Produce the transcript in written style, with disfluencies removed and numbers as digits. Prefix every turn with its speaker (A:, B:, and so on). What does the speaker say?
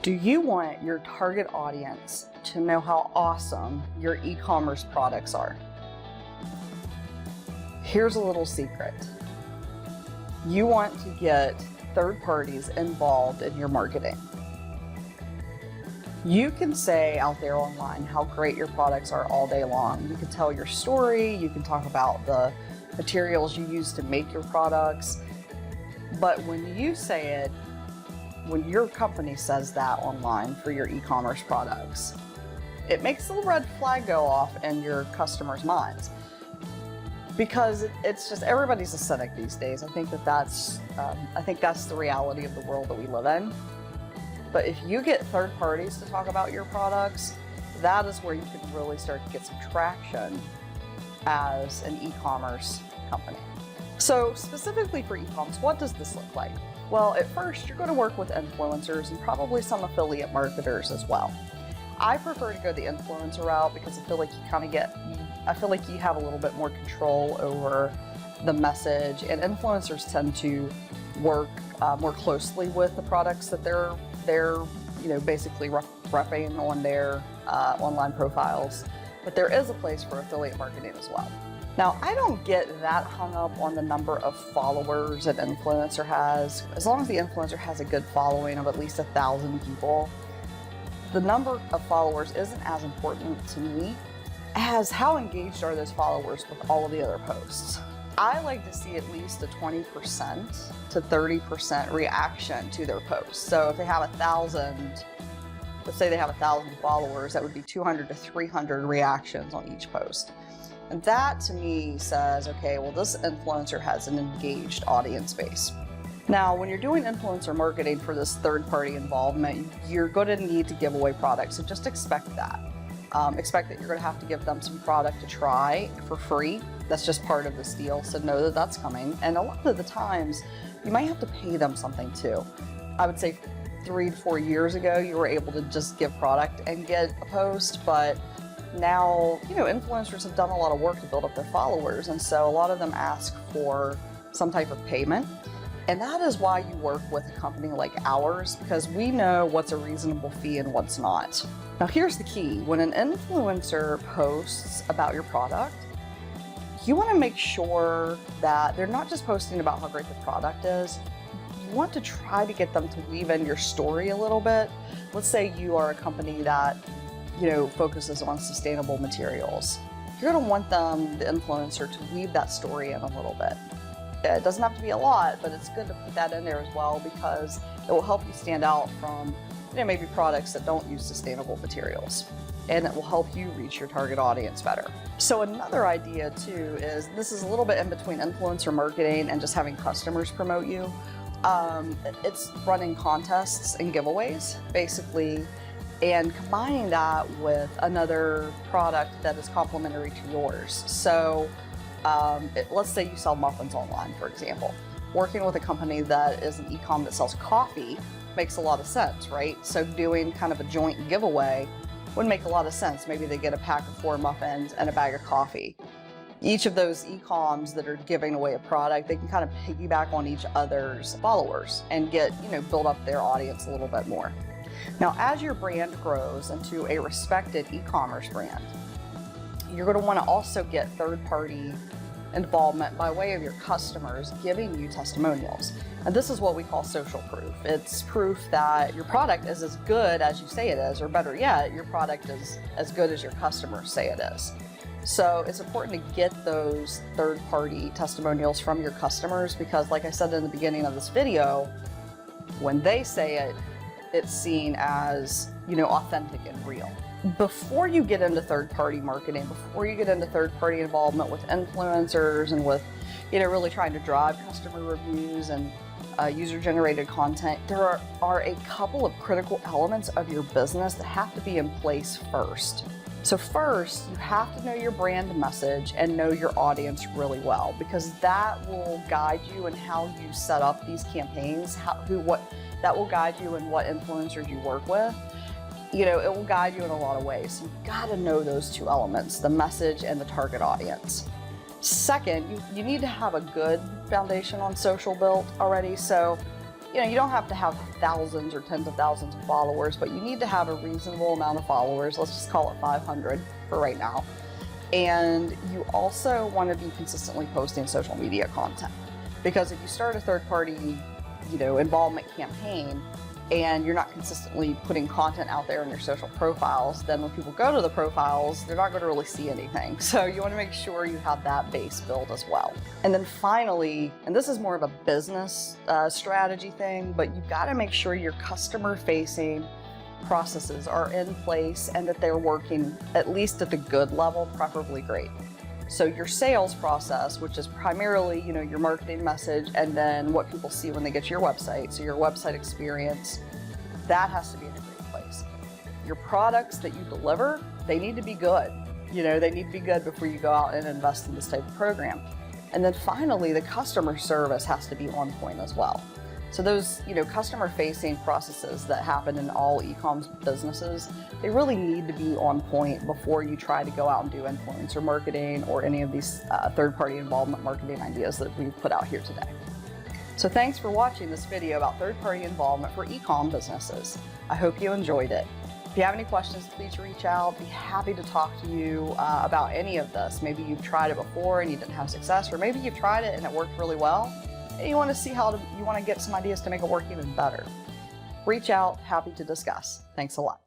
A: Do you want your target audience to know how awesome your e-commerce products are? Here's a little secret. You want to get third parties involved in your marketing. You can say out there online how great your products are all day long. You can tell your story, you can talk about the materials you use to make your products, but when you say it, when your company says that online for your e-commerce products, it makes the red flag go off in your customers' minds. Because it's just, everybody's a cynic these days. I think that's the reality of the world that we live in. But if you get third parties to talk about your products, that is where you can really start to get some traction as an e-commerce company. So specifically for e-commerce, what does this look like? Well, at first, you're going to work with influencers and probably some affiliate marketers as well. I prefer to go the influencer route because I feel like you have a little bit more control over the message, and influencers tend to work more closely with the products that they're basically repping on their online profiles. But there is a place for affiliate marketing as well. Now, I don't get that hung up on the number of followers an influencer has. As long as the influencer has a good following of at least 1,000 people, the number of followers isn't as important to me as how engaged are those followers with all of the other posts. I like to see at least a 20% to 30% reaction to their posts. So if they have 1,000, let's say they have 1,000 followers, that would be 200 to 300 reactions on each post. And that to me says, okay, well, this influencer has an engaged audience base. Now, when you're doing influencer marketing for this third-party involvement, you're going to need to give away products, so just expect that. Expect that you're going to have to give them some product to try for free. That's just part of this deal, so know that that's coming. And a lot of the times, you might have to pay them something too. I would say 3 to 4 years ago, you were able to just give product and get a post, but now, influencers have done a lot of work to build up their followers, and so a lot of them ask for some type of payment. And that is why you work with a company like ours, because we know what's a reasonable fee and what's not. Now, here's the key. When an influencer posts about your product, you want to make sure that they're not just posting about how great the product is. You want to try to get them to weave in your story a little bit. Let's say you are a company that focuses on sustainable materials. You're going to want the influencer, to weave that story in a little bit. It doesn't have to be a lot, but it's good to put that in there as well, because it will help you stand out from maybe products that don't use sustainable materials, and it will help you reach your target audience better. So another idea too is, this is a little bit in between influencer marketing and just having customers promote you. It's running contests and giveaways, basically, and combining that with another product that is complementary to yours. So let's say you sell muffins online, for example. Working with a company that is an e-com that sells coffee makes a lot of sense, right? So doing kind of a joint giveaway would make a lot of sense. Maybe they get a pack of 4 muffins and a bag of coffee. Each of those e-coms that are giving away a product, they can kind of piggyback on each other's followers and get, build up their audience a little bit more. Now, as your brand grows into a respected e-commerce brand, you're going to want to also get third-party involvement by way of your customers giving you testimonials. And this is what we call social proof. It's proof that your product is as good as you say it is, or better yet, your product is as good as your customers say it is. So it's important to get those third-party testimonials from your customers, because like I said in the beginning of this video, when they say it, it's seen as, authentic and real. Before you get into third-party marketing, before you get into third-party involvement with influencers and with, really trying to drive customer reviews and user-generated content, there are a couple of critical elements of your business that have to be in place first. So first, you have to know your brand message and know your audience really well, because that will guide you in how you set up these campaigns, that will guide you in what influencers you work with. It will guide you in a lot of ways. So you've got to know those 2 elements, the message and the target audience. Second, you need to have a good foundation on social built already. So you don't have to have thousands or tens of thousands of followers, but you need to have a reasonable amount of followers. Let's just call it 500 for right now. And you also want to be consistently posting social media content, because if you start a third-party, involvement campaign and you're not consistently putting content out there in your social profiles, then when people go to the profiles, they're not going to really see anything. So you want to make sure you have that base built as well. And then finally, and this is more of a business strategy thing, but you've got to make sure your customer-facing processes are in place and that they're working at least at the good level, preferably great. So your sales process, which is primarily, your marketing message and then what people see when they get to your website, so your website experience, that has to be in a great place. Your products that you deliver, they need to be good. They need to be good before you go out and invest in this type of program. And then finally, the customer service has to be on point as well. So those, customer-facing processes that happen in all e-commerce businesses, they really need to be on point before you try to go out and do influencer marketing or any of these third-party involvement marketing ideas that we've put out here today. So thanks for watching this video about third-party involvement for e-com businesses. I hope you enjoyed it. If you have any questions, please reach out. Be happy to talk to you about any of this. Maybe you've tried it before and you didn't have success, or maybe you've tried it and it worked really well. You want to see you want to get some ideas to make it work even better. Reach out, happy to discuss. Thanks a lot.